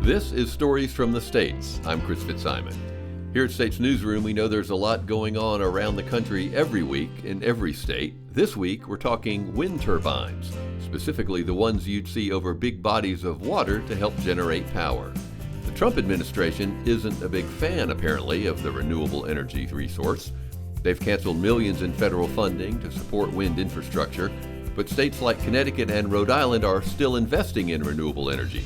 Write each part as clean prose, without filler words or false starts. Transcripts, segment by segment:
This is Stories from the States. I'm Chris Fitzsimon. Here at States Newsroom, we know there's a lot going on around the country every week in every state. This week, we're talking wind turbines, specifically the ones you'd see over big bodies of water to help generate power. The Trump administration isn't a big fan, apparently, of the renewable energy resource. They've canceled millions in federal funding to support wind infrastructure, but states like Connecticut and Rhode Island are still investing in renewable energy.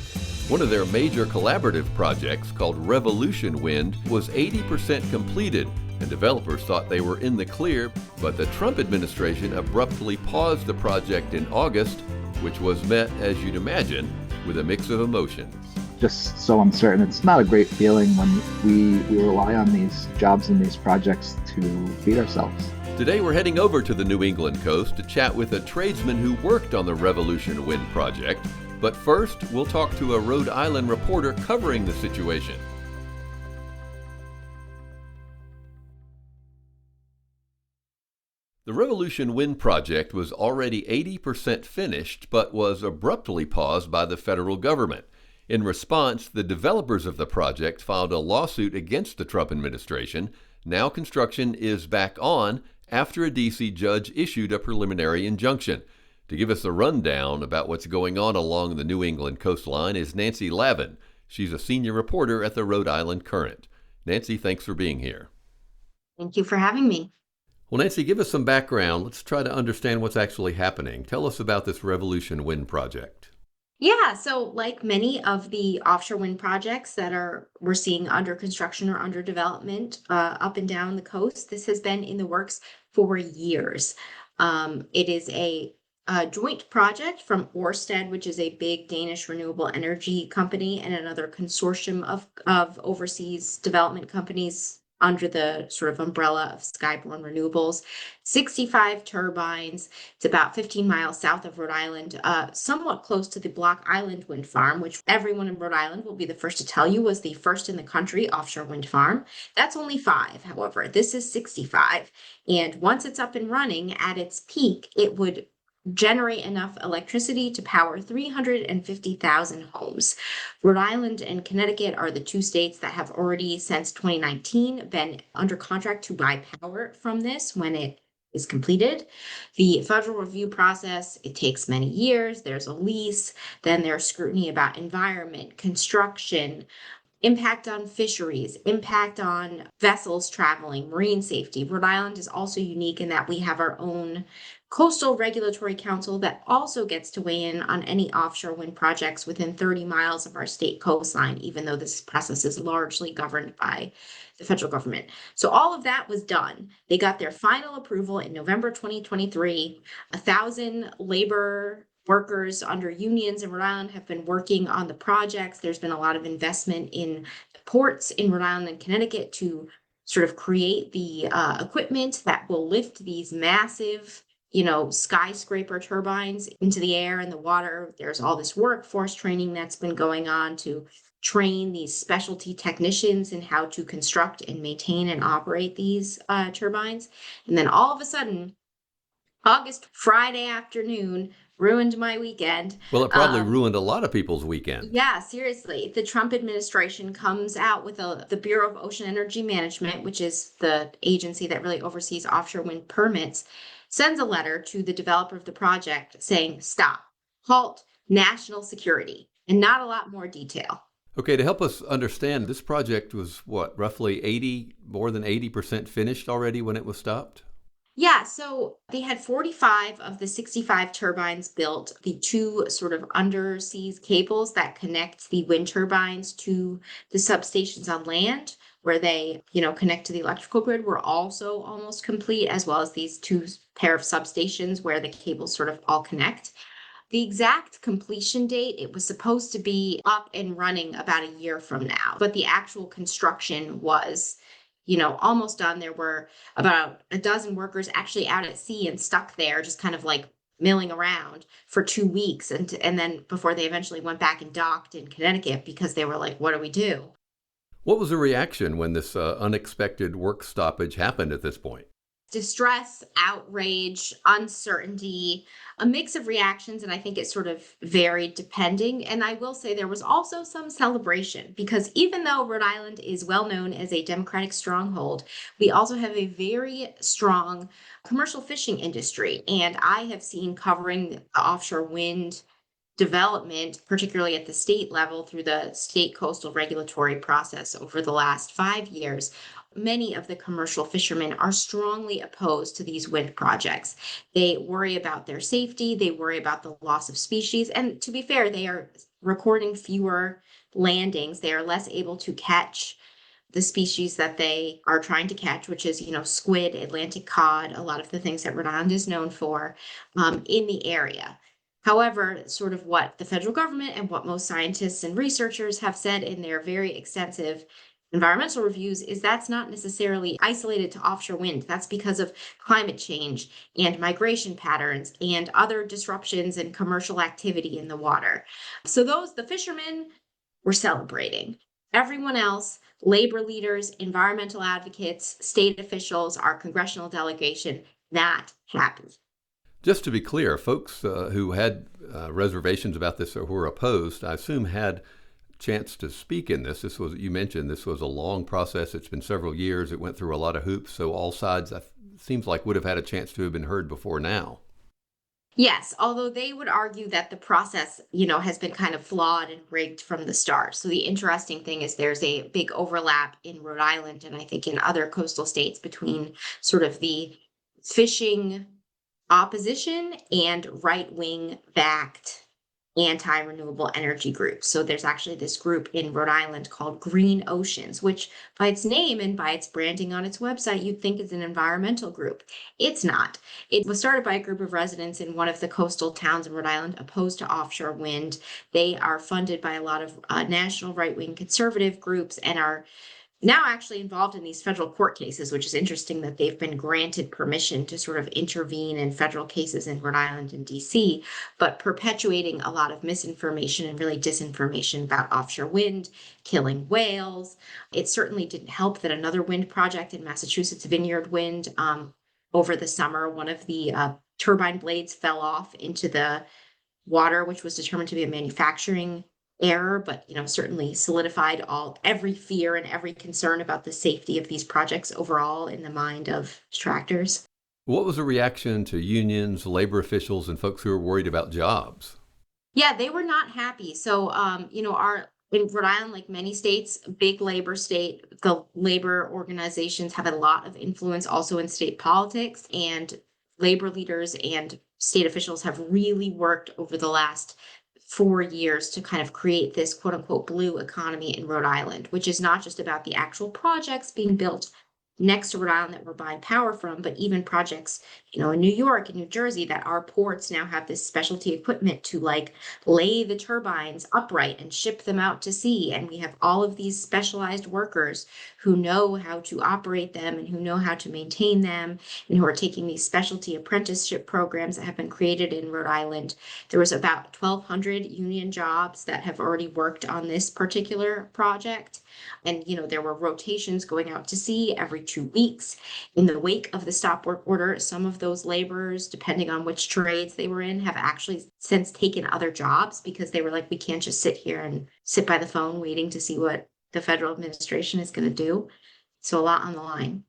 One of their major collaborative projects, called Revolution Wind, was 80% completed, and developers thought they were in the clear, but the Trump administration abruptly paused the project in August, which was met, as you'd imagine, with a mix of emotions. Just so uncertain. It's not a great feeling when we rely on these jobs and these projects to feed ourselves. Today we're heading over to the New England coast to chat with a tradesman who worked on the Revolution Wind project. But first, we'll talk to a Rhode Island reporter covering the situation. The Revolution Wind project was already 80% finished, but was abruptly paused by the federal government. In response, the developers of the project filed a lawsuit against the Trump administration. Now construction is back on after a D.C. judge issued a preliminary injunction. To give us a rundown about what's going on along the New England coastline is Nancy Lavin. She's a senior reporter at the Rhode Island Current. Nancy, thanks for being here. Thank you for having me. Well, Nancy, give us some background. Let's try to understand what's actually happening. Tell us about this Revolution Wind project. Yeah, so like many of the offshore wind projects that we're seeing under construction or under development up and down the coast, this has been in the works for years. It is a joint project from Ørsted, which is a big Danish renewable energy company, and another consortium of overseas development companies under the sort of umbrella of Skyborne Renewables. 65 turbines. It's about 15 miles south of Rhode Island, somewhat close to the Block Island wind farm, which everyone in Rhode Island will be the first to tell you was the first in the country offshore wind farm. That's only 5, however. This is 65. And once it's up and running at its peak, it would generate enough electricity to power 350,000 homes. Rhode Island and Connecticut are the 2 states that have already, since 2019, been under contract to buy power from this when it is completed. The federal review process, it takes many years. There's a lease, then there's scrutiny about environment, construction, impact on fisheries, impact on vessels traveling, marine safety. Rhode Island is also unique in that we have our own coastal regulatory council that also gets to weigh in on any offshore wind projects within 30 miles of our state coastline, even though this process is largely governed by the federal government. So all of that was done. They got their final approval in November 2023. 1,000 labor workers under unions in Rhode Island have been working on the projects. There's been a lot of investment in the ports in Rhode Island and Connecticut to sort of create the equipment that will lift these massive skyscraper turbines into the air and the water. There's all this workforce training that's been going on to train these specialty technicians in how to construct and maintain and operate these turbines. And then all of a sudden, Friday afternoon, ruined my weekend. Well, it probably ruined a lot of people's weekend. Yeah, seriously. The Trump administration comes out with the Bureau of Ocean Energy Management, which is the agency that really oversees offshore wind permits, sends a letter to the developer of the project saying, stop, halt, national security, and not a lot more detail. Okay, to help us understand, this project was roughly more than 80% finished already when it was stopped? Yeah, so they had 45 of the 65 turbines built, the 2 sort of underseas cables that connect the wind turbines to the substations on land, where they, connect to the electrical grid, were also almost complete, as well as these 2 pair of substations where the cables sort of all connect. The exact completion date, it was supposed to be up and running about a year from now, but the actual construction was almost done. There were about a dozen workers actually out at sea and stuck there, just kind of like milling around for 2 weeks. And then before they eventually went back and docked in Connecticut because they were like, what do we do? What was the reaction when this unexpected work stoppage happened at this point? distress, outrage, uncertainty, a mix of reactions. And I think it sort of varied depending. And I will say there was also some celebration because even though Rhode Island is well known as a Democratic stronghold, we also have a very strong commercial fishing industry. And I have seen covering the offshore wind development, particularly at the state level through the state coastal regulatory process over the last 5 years, many of the commercial fishermen are strongly opposed to these wind projects. They worry about their safety, they worry about the loss of species, and to be fair, they are recording fewer landings. They are less able to catch the species that they are trying to catch, which is, squid, Atlantic cod, a lot of the things that Rhode Island is known for in the area. However, sort of what the federal government and what most scientists and researchers have said in their very extensive environmental reviews is that's not necessarily isolated to offshore wind. That's because of climate change and migration patterns and other disruptions in commercial activity in the water. So the fishermen were celebrating. Everyone else, labor leaders, environmental advocates, state officials, our congressional delegation, not happy. Just to be clear, folks who had reservations about this or who were opposed, I assume had chance to speak in this. You mentioned this was a long process. It's been several years. It went through a lot of hoops. So all sides, seems like, would have had a chance to have been heard before now. Yes, although they would argue that the process, has been kind of flawed and rigged from the start. So the interesting thing is there's a big overlap in Rhode Island and I think in other coastal states between sort of the fishing opposition and right-wing backed anti-renewable energy groups. So there's actually this group in Rhode Island called Green Oceans, which by its name and by its branding on its website, you'd think is an environmental group. It's not. It was started by a group of residents in one of the coastal towns in Rhode Island opposed to offshore wind. They are funded by a lot of national right-wing conservative groups and are now actually involved in these federal court cases, which is interesting that they've been granted permission to sort of intervene in federal cases in Rhode Island and DC, but perpetuating a lot of misinformation and really disinformation about offshore wind, killing whales. It certainly didn't help that another wind project in Massachusetts, Vineyard Wind, over the summer, one of the turbine blades fell off into the water, which was determined to be a manufacturing error, but certainly solidified every fear and every concern about the safety of these projects overall in the mind of detractors. What was the reaction to unions, labor officials, and folks who were worried about jobs? Yeah, they were not happy. So, in Rhode Island, like many states, big labor state, the labor organizations have a lot of influence also in state politics, and labor leaders and state officials have really worked over the last 4 years to kind of create this quote unquote blue economy in Rhode Island, which is not just about the actual projects being built next to Rhode Island that we're buying power from, but even projects, in New York and New Jersey that our ports now have this specialty equipment to lay the turbines upright and ship them out to sea. And we have all of these specialized workers who know how to operate them and who know how to maintain them and who are taking these specialty apprenticeship programs that have been created in Rhode Island. There was about 1,200 union jobs that have already worked on this particular project. And, there were rotations going out to sea every 2 weeks. In the wake of the stop work order, some of those laborers, depending on which trades they were in, have actually since taken other jobs because they were like, we can't just sit here and sit by the phone waiting to see what the federal administration is going to do. So a lot on the line.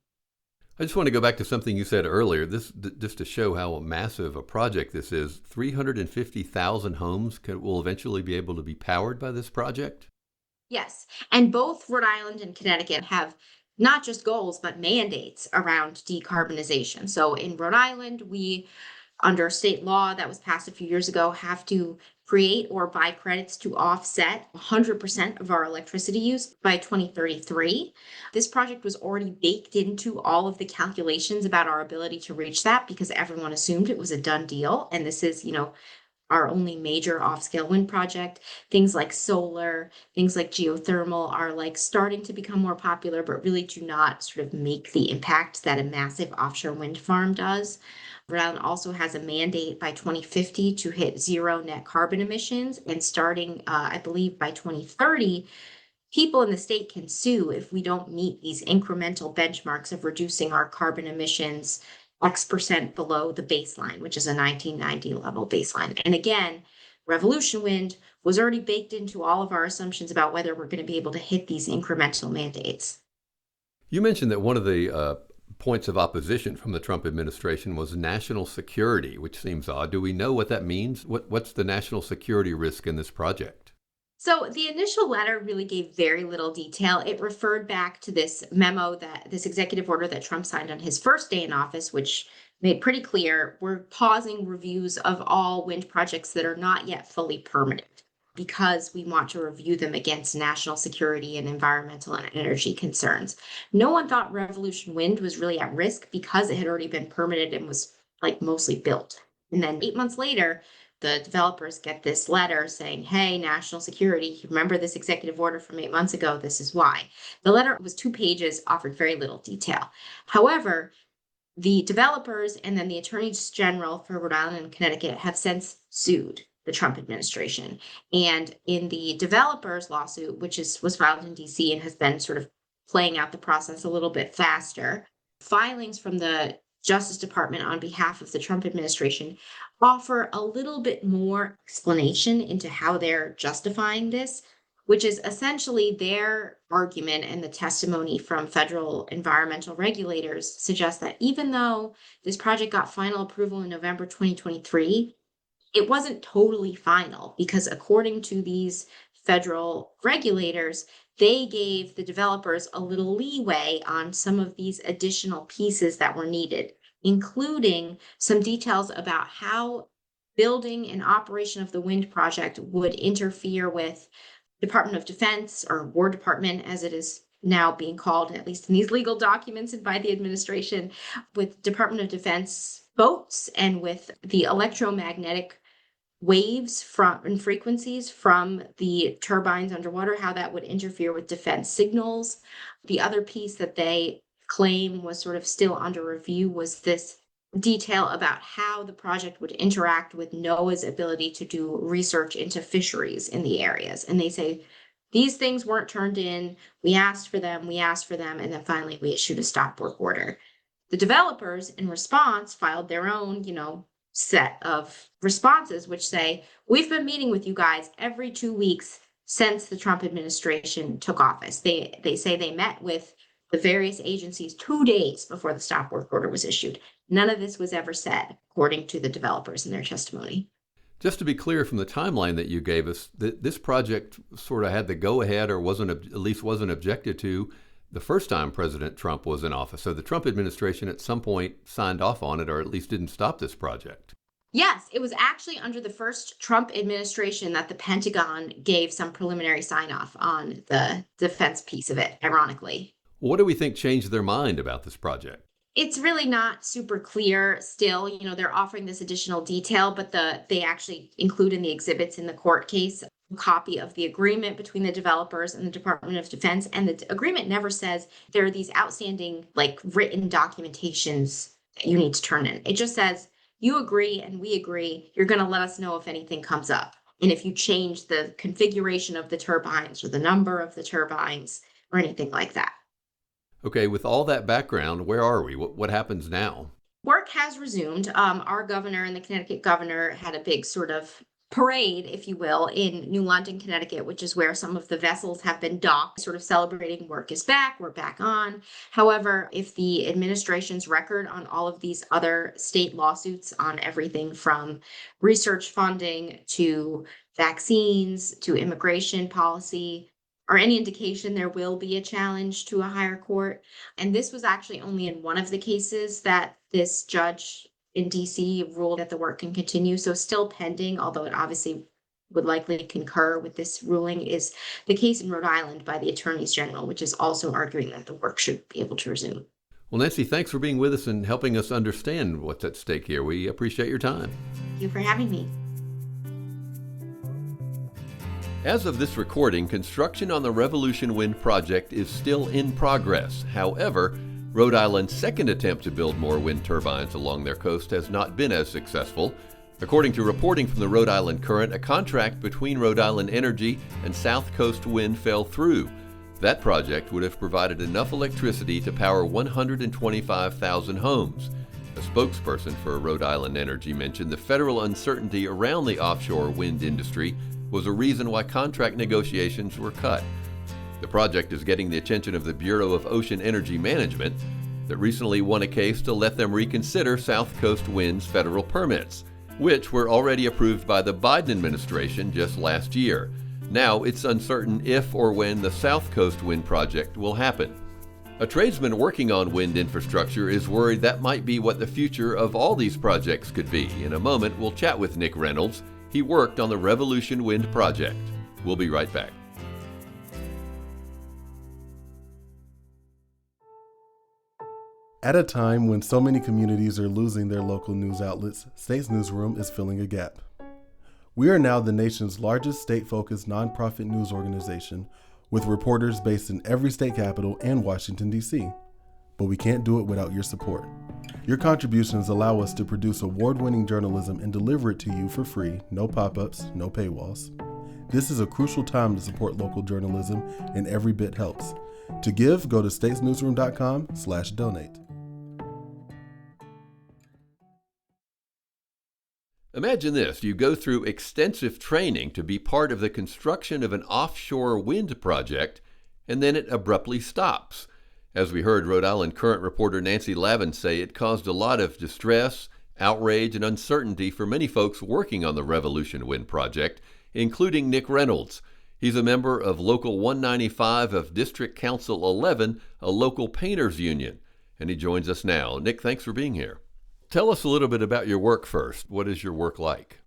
I just want to go back to something you said earlier, just to show how massive a project this is. 350,000 homes will eventually be able to be powered by this project? Yes. And both Rhode Island and Connecticut have not just goals, but mandates around decarbonization. So in Rhode Island, we, under state law that was passed a few years ago, have to create or buy credits to offset 100% of our electricity use by 2033. This project was already baked into all of the calculations about our ability to reach that because everyone assumed it was a done deal. And this is, our only major off-scale wind project. Things like solar, things like geothermal are starting to become more popular, but really do not sort of make the impact that a massive offshore wind farm does. Rhode Island also has a mandate by 2050 to hit zero net carbon emissions, and starting, I believe, by 2030, people in the state can sue if we don't meet these incremental benchmarks of reducing our carbon emissions X% below the baseline, which is a 1990 level baseline. And again, revolution wind was already baked into all of our assumptions about whether we're going to be able to hit these incremental mandates. You mentioned that one of the points of opposition from the Trump administration was national security, which seems odd. Do we know what that means? What's the national security risk in this project? So the initial letter really gave very little detail. It referred back to this memo, this executive order that Trump signed on his first day in office, which made pretty clear we're pausing reviews of all wind projects that are not yet fully permitted because we want to review them against national security and environmental and energy concerns. No one thought Revolution Wind was really at risk because it had already been permitted and was mostly built. And then 8 months later, the developers get this letter saying, hey, national security, you remember this executive order from 8 months ago? This is why. The letter was 2 pages, offered very little detail. However, the developers and then the attorneys general for Rhode Island and Connecticut have since sued the Trump administration. And in the developers lawsuit, which was filed in DC and has been sort of playing out the process a little bit faster, filings from the Justice Department on behalf of the Trump administration offer a little bit more explanation into how they're justifying this, which is essentially their argument, and the testimony from federal environmental regulators suggests that even though this project got final approval in November 2023, it wasn't totally final because according to these federal regulators, they gave the developers a little leeway on some of these additional pieces that were needed, including some details about how building and operation of the wind project would interfere with Department of Defense, or War Department, as it is now being called, at least in these legal documents and by the administration, with Department of Defense boats and with the electromagnetic waves and frequencies from the turbines underwater, how that would interfere with defense signals. The other piece that they claim was sort of still under review was this detail about how the project would interact with NOAA's ability to do research into fisheries in the areas. And they say, these things weren't turned in. We asked for them, and then finally we issued a stop work order. The developers, in response, filed their own, set of responses, which say, we've been meeting with you guys every 2 weeks since the Trump administration took office. They say they met with the various agencies 2 days before the stop work order was issued. None of this was ever said, according to the developers in their testimony. Just to be clear from the timeline that you gave us, this project sort of had the go-ahead, or at least wasn't objected to, the first time President Trump was in office. So the Trump administration at some point signed off on it, or at least didn't stop this project. Yes, it was actually under the first Trump administration that the Pentagon gave some preliminary sign-off on the defense piece of it, ironically. What do we think changed their mind about this project? It's really not super clear still. They're offering this additional detail, but they actually include in the exhibits in the court case a copy of the agreement between the developers and the Department of Defense. And the agreement never says there are these outstanding, written documentations that you need to turn in. It just says, you agree and we agree. You're going to let us know if anything comes up. And if you change the configuration of the turbines or the number of the turbines or anything like that. Okay, with all that background, where are we? What happens now? Work has resumed. Our governor and the Connecticut governor had a big sort of parade, if you will, in New London, Connecticut, which is where some of the vessels have been docked, sort of celebrating work is back, we're back on. However, if the administration's record on all of these other state lawsuits on everything from research funding to vaccines to immigration policy, or any indication, there will be a challenge to a higher court. And this was actually only in one of the cases that this judge in DC ruled that the work can continue. So still pending, although it obviously would likely concur with this ruling, is the case in Rhode Island by the attorneys general, which is also arguing that the work should be able to resume. Well, Nancy, thanks for being with us and helping us understand what's at stake here. We appreciate your time. Thank you for having me. As of this recording, construction on the Revolution Wind project is still in progress. However, Rhode Island's second attempt to build more wind turbines along their coast has not been as successful. According to reporting from the Rhode Island Current, a contract between Rhode Island Energy and South Coast Wind fell through. That project would have provided enough electricity to power 125,000 homes. A A spokesperson for Rhode Island Energy mentioned the federal uncertainty around the offshore wind industry was a reason why contract negotiations were cut. The project is getting the attention of the Bureau of Ocean Energy Management that recently won a case to let them reconsider South Coast Wind's federal permits, which were already approved by the Biden administration just last year. Now it's uncertain if or when the South Coast Wind project will happen. A tradesman working on wind infrastructure is worried that might be what the future of all these projects could be. In a moment, we'll chat with Nick Reynolds. He worked on the Revolution Wind project. We'll be right back. At a time when so many communities are losing their local news outlets, States Newsroom is filling a gap. We are now the nation's largest state-focused nonprofit news organization, with reporters based in every state capital and Washington, D.C. But we can't do it without your support. Your contributions allow us to produce award-winning journalism and deliver it to you for free, no pop-ups, no paywalls. This is a crucial time to support local journalism, and every bit helps. To give, go to statesnewsroom.com/donate. Imagine this, you go through extensive training to be part of the construction of an offshore wind project, and then it abruptly stops. As we heard Rhode Island Current reporter Nancy Lavin say, it caused a lot of distress, outrage, and uncertainty for many folks working on the Revolution Wind project, including Nick Reynolds. He's a member of Local 195 of District Council 11, a local painters union, and he joins us now. Nick, thanks for being here. Tell us a little bit about your work first. What is your work like?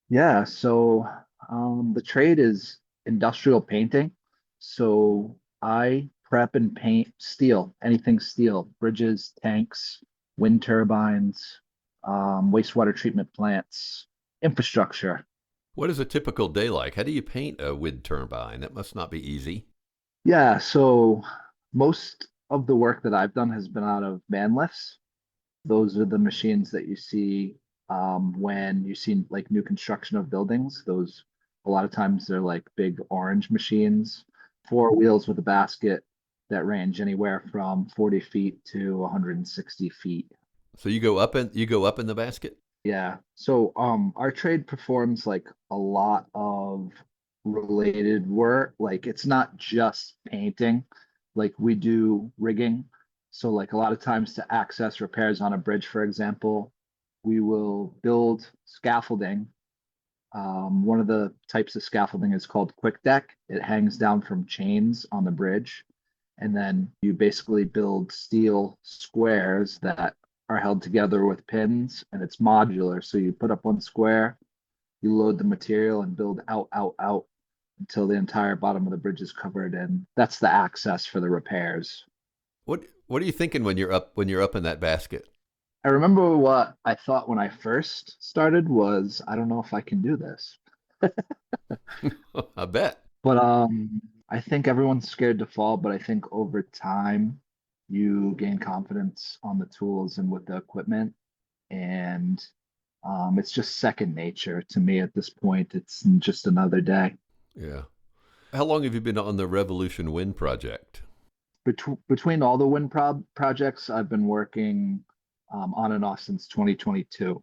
Yeah, so the trade is industrial painting. So I prep and paint steel, anything steel, bridges, tanks, wind turbines, wastewater treatment plants, infrastructure. What is a typical day like? How do you paint a wind turbine? That must not be easy. Yeah, so most of the work that I've done has been out of man lifts. Those are the machines that you see when you see like new construction of buildings. Those a lot of times they're like big orange machines, four wheels with a basket that range anywhere from 40 feet to 160 feet. So you go up in the basket? Yeah. So our trade performs like a lot of related work. Like it's not just painting. Like we do rigging. So like a lot of times to access repairs on a bridge, for example, we will build scaffolding. One of the types of scaffolding is called quick deck. It hangs down from chains on the bridge. And then you basically build steel squares that are held together with pins, and it's modular. So you put up one square, you load the material and build out, out, out until the entire bottom of the bridge is covered. And that's the access for the repairs. What are you thinking when you're up in that basket? I remember what I thought when I first started was, I don't know if I can do this. I bet. But I think everyone's scared to fall, but I think over time you gain confidence on the tools and with the equipment. And it's just second nature to me at this point. It's just another day. Yeah. How long have you been on the Revolution Wind project? Between all the wind projects, I've been working on and off since 2022.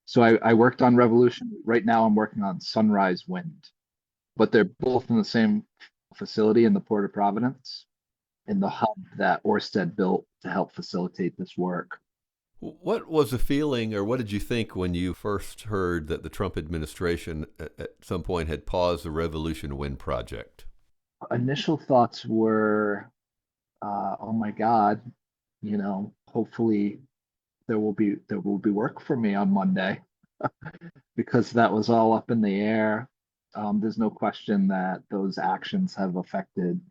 So I worked on Revolution. Right now I'm working on Sunrise Wind, but they're both in the same facility in the Port of Providence, in the hub that Ørsted built to help facilitate this work. What was the feeling, or what did you think when you first heard that the Trump administration at some point had paused the Revolution Wind project? Initial thoughts were, oh my God, hopefully there will be work for me on Monday, because that was all up in the air. There's no question that those actions have affected,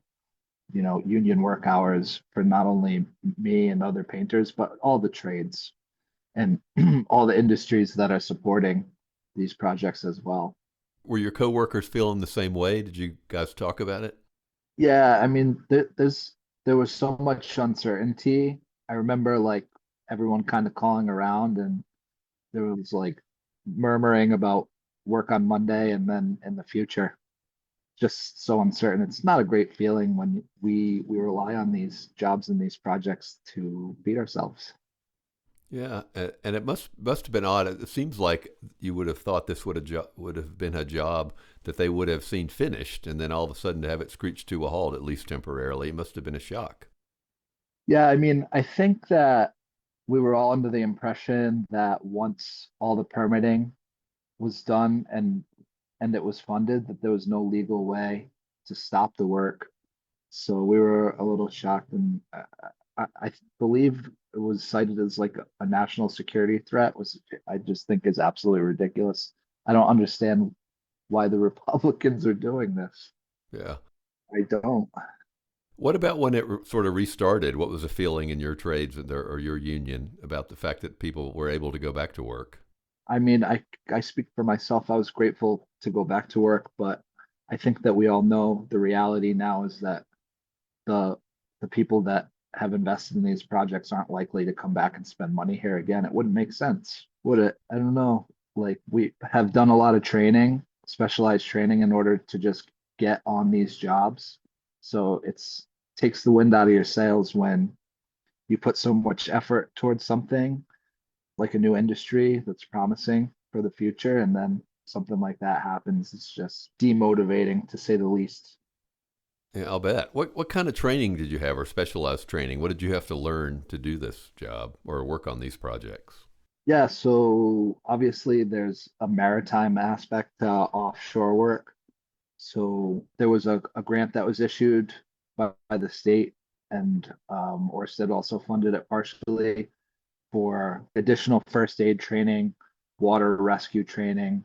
union work hours for not only me and other painters, but all the trades and all the industries that are supporting these projects as well. Were your coworkers feeling the same way? Did you guys talk about it? Yeah, I mean, there was so much uncertainty. I remember like everyone kind of calling around, and there was like murmuring about work on Monday and then in the future. Just so uncertain. It's not a great feeling when we rely on these jobs and these projects to feed ourselves. Yeah, and it must have been odd. It seems like you would have thought this would have been a job that they would have seen finished, and then all of a sudden to have it screeched to a halt, at least temporarily, it must have been a shock. Yeah, I mean, I think that we were all under the impression that once all the permitting was done and it was funded, that there was no legal way to stop the work. So we were a little shocked, and I believe it was cited as like a national security threat, was I just think is absolutely ridiculous. I don't understand why the Republicans are doing this. Yeah. I don't. What about when it sort of restarted? What was the feeling in your trades or your union about the fact that people were able to go back to work? I mean, I speak for myself. I was grateful to go back to work, but I think that we all know the reality now is that the the people that have invested in these projects aren't likely to come back and spend money here again. It wouldn't make sense, would it? I don't know. Like we have done a lot of training, specialized training in order to just get on these jobs. So it's takes the wind out of your sails when you put so much effort towards something like a new industry that's promising for the future, and then something like that happens. It's just demotivating to say the least. Yeah, I'll bet. What kind of training did you have, or specialized training? What did you have to learn to do this job or work on these projects? Yeah, so obviously there's a maritime aspect to offshore work. So there was a grant that was issued by the state, and Ørsted also funded it partially for additional first aid training, water rescue training,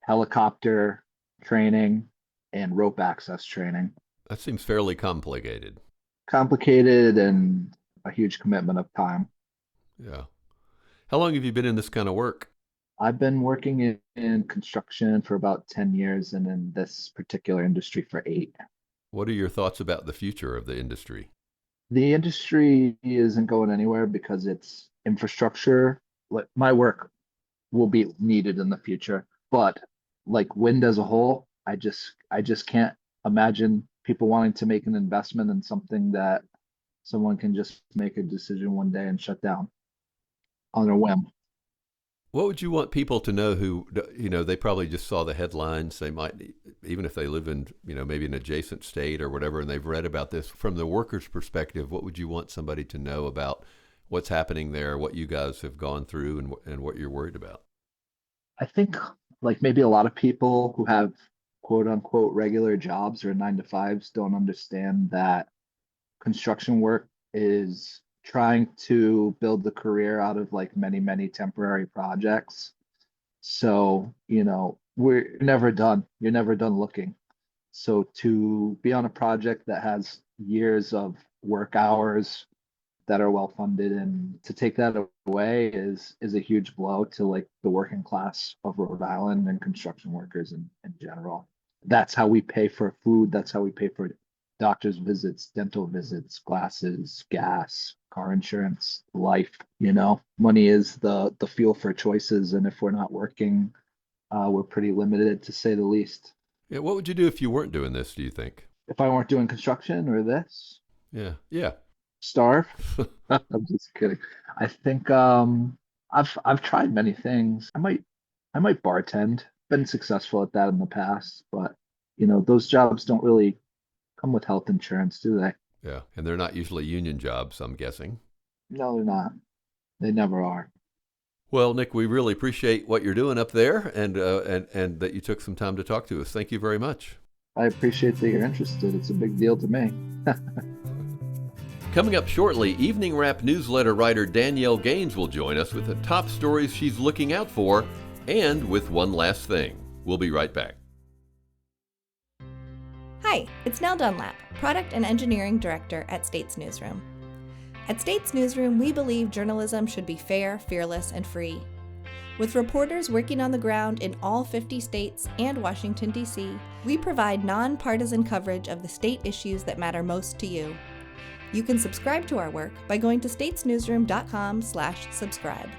helicopter training, and rope access training. That seems fairly complicated. Complicated and a huge commitment of time. Yeah. How long have you been in this kind of work? I've been working in construction for about 10 years and in this particular industry for 8. What are your thoughts about the future of the industry? The industry isn't going anywhere because it's infrastructure. Like my work will be needed in the future, but like wind as a whole, I just can't imagine people wanting to make an investment in something that someone can just make a decision one day and shut down on a whim. What would you want people to know who, they probably just saw the headlines. They might, even if they live in, maybe an adjacent state or whatever, and they've read about this. From the worker's perspective, what would you want somebody to know about what's happening there, what you guys have gone through, and what you're worried about? I think like maybe a lot of people who have quote unquote regular jobs or 9 to 5s don't understand that construction work is trying to build the career out of like many, many temporary projects. So, we're never done. You're never done looking. So to be on a project that has years of work hours that are well funded, and to take that away is a huge blow to like the working class of Rhode Island and construction workers in general. That's how we pay for food. That's how we pay for doctor's visits, dental visits, glasses, gas, car insurance, life. Money is the fuel for choices, and if we're not working, we're pretty limited to say the least. Yeah, what would you do if you weren't doing this, do you think? If I weren't doing construction or this, Yeah, yeah. starve. I'm just kidding. I think I've tried many things. I might bartend. Been successful at that in the past, but those jobs don't really come with health insurance, do they? Yeah, and they're not usually union jobs, I'm guessing. No, they're not. They never are. Well, Nick, we really appreciate what you're doing up there, and that you took some time to talk to us. Thank you very much. I appreciate that you're interested. It's a big deal to me. Coming up shortly, Evening Wrap newsletter writer Danielle Gaines will join us with the top stories she's looking out for, and with one last thing. We'll be right back. Hi, it's Nell Dunlap, Product and Engineering Director at States Newsroom. At States Newsroom, we believe journalism should be fair, fearless, and free. With reporters working on the ground in all 50 states and Washington, D.C., we provide nonpartisan coverage of the state issues that matter most to you. You can subscribe to our work by going to statesnewsroom.com/subscribe.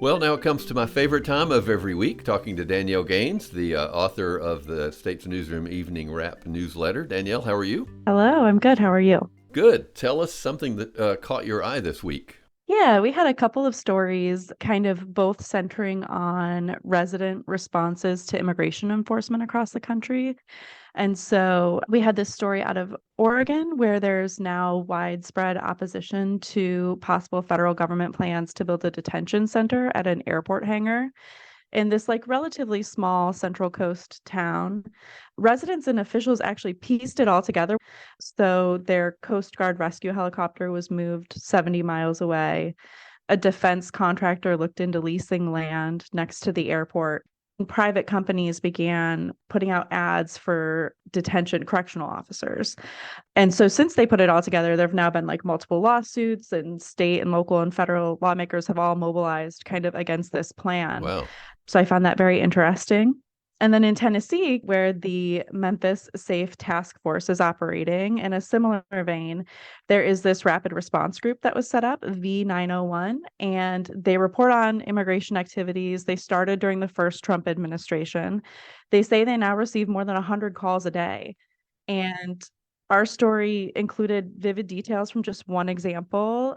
Well, now it comes to my favorite time of every week, talking to Danielle Gaines, the author of the States Newsroom Evening Wrap newsletter. Danielle, how are you? Hello, I'm good. How are you? Good. Tell us something that caught your eye this week. Yeah, we had a couple of stories kind of both centering on resident responses to immigration enforcement across the country. And so we had this story out of Oregon where there's now widespread opposition to possible federal government plans to build a detention center at an airport hangar. In this relatively small Central Coast town, residents and officials actually pieced it all together. So their Coast Guard rescue helicopter was moved 70 miles away. A defense contractor looked into leasing land next to the airport. And private companies began putting out ads for detention correctional officers. And so since they put it all together, there have now been multiple lawsuits, and state and local and federal lawmakers have all mobilized kind of against this plan. Wow. So I found that very interesting. And then in Tennessee, where the Memphis Safe Task Force is operating, in a similar vein, there is this rapid response group that was set up, V901, and they report on immigration activities. They started during the first Trump administration. They say they now receive more than 100 calls a day. And our story included vivid details from just one example.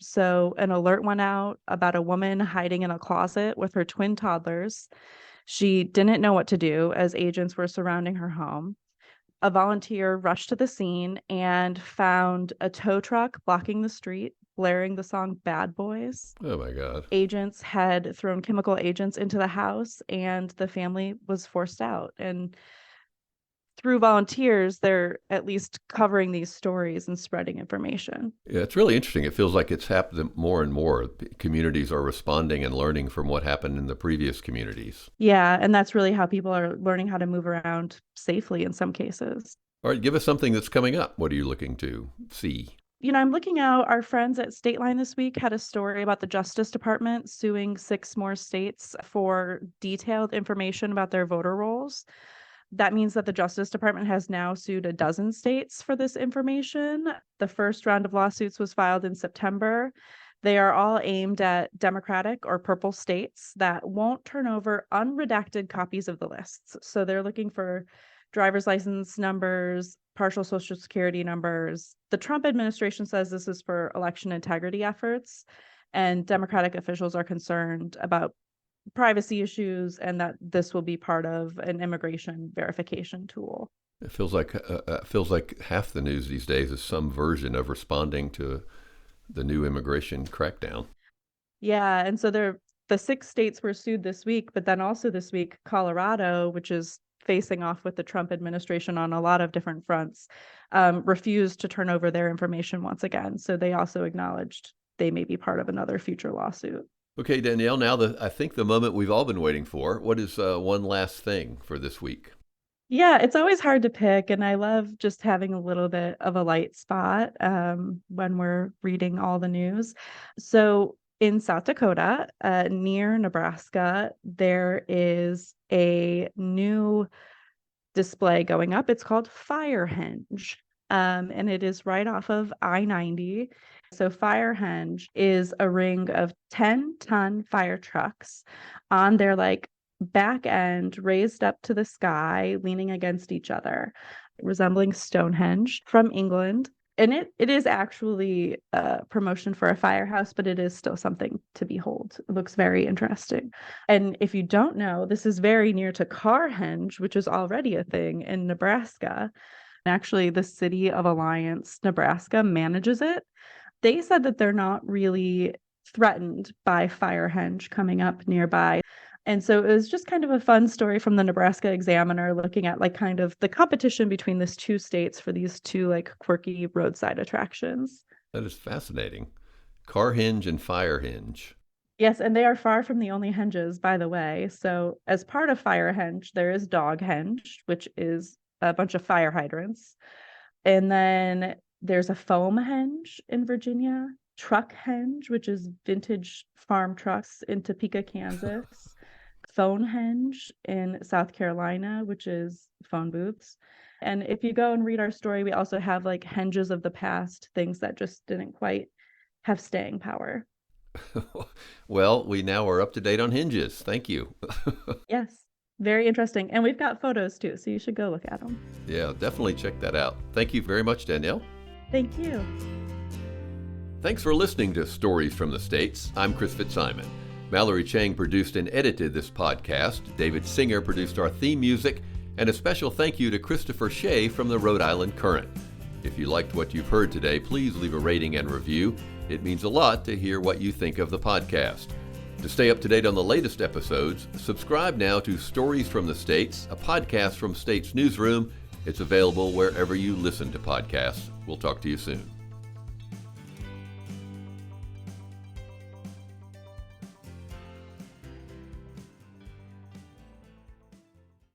So an alert went out about a woman hiding in a closet with her twin toddlers. She didn't know what to do as agents were surrounding her home. A volunteer rushed to the scene and found a tow truck blocking the street, blaring the song Bad Boys. Oh, my God. Agents had thrown chemical agents into the house, and the family was forced out. And through volunteers, they're at least covering these stories and spreading information. Yeah, it's really interesting. It feels like it's happened more and more. Communities are responding and learning from what happened in the previous communities. Yeah, and that's really how people are learning how to move around safely in some cases. All right, give us something that's coming up. What are you looking to see? I'm looking out. Our friends at State Line this week had a story about the Justice Department suing 6 more states for detailed information about their voter rolls. That means that the Justice Department has now sued a dozen states for this information. The first round of lawsuits was filed in September. They are all aimed at Democratic or purple states that won't turn over unredacted copies of the lists. So they're looking for driver's license numbers, partial Social Security numbers. The Trump administration says this is for election integrity efforts, and Democratic officials are concerned about privacy issues and that this will be part of an immigration verification tool. It feels like half the news these days is some version of responding to the new immigration crackdown. Yeah, and so the 6 states were sued this week, but then also this week, Colorado, which is facing off with the Trump administration on a lot of different fronts, refused to turn over their information once again. So they also acknowledged they may be part of another future lawsuit. Okay, Danielle, now I think the moment we've all been waiting for. What is one last thing for this week? Yeah, it's always hard to pick, and I love just having a little bit of a light spot when we're reading all the news. So in South Dakota, near Nebraska, there is a new display going up. It's called Firehenge, and it is right off of I-90. So Firehenge is a ring of 10-ton fire trucks on their back end raised up to the sky, leaning against each other, resembling Stonehenge from England. And it is actually a promotion for a firehouse, but it is still something to behold. It looks very interesting. And if you don't know, this is very near to Carhenge, which is already a thing in Nebraska. Actually, the city of Alliance, Nebraska, manages it. They said that they're not really threatened by Firehenge coming up nearby. And so it was just kind of a fun story from the Nebraska Examiner looking at kind of the competition between these 2 states for these 2 quirky roadside attractions. That is fascinating. Carhenge and Firehenge. Yes, and they are far from the only henges, by the way. So as part of Firehenge, there is Doghenge, which is a bunch of fire hydrants. And then there's a foam henge in Virginia, truck henge, which is vintage farm trucks in Topeka, Kansas, phone henge in South Carolina, which is phone booths. And if you go and read our story, we also have henges of the past, things that just didn't quite have staying power. Well, we now are up to date on hinges. Thank you. Yes, very interesting. And we've got photos too, so you should go look at them. Yeah, definitely check that out. Thank you very much, Danielle. Thank you. Thanks for listening to Stories from the States. I'm Chris Fitzsimon. Mallory Chang produced and edited this podcast. David Singer produced our theme music. And a special thank you to Christopher Shea from the Rhode Island Current. If you liked what you've heard today, please leave a rating and review. It means a lot to hear what you think of the podcast. To stay up to date on the latest episodes, subscribe now to Stories from the States, a podcast from States Newsroom. It's available wherever you listen to podcasts. We'll talk to you soon.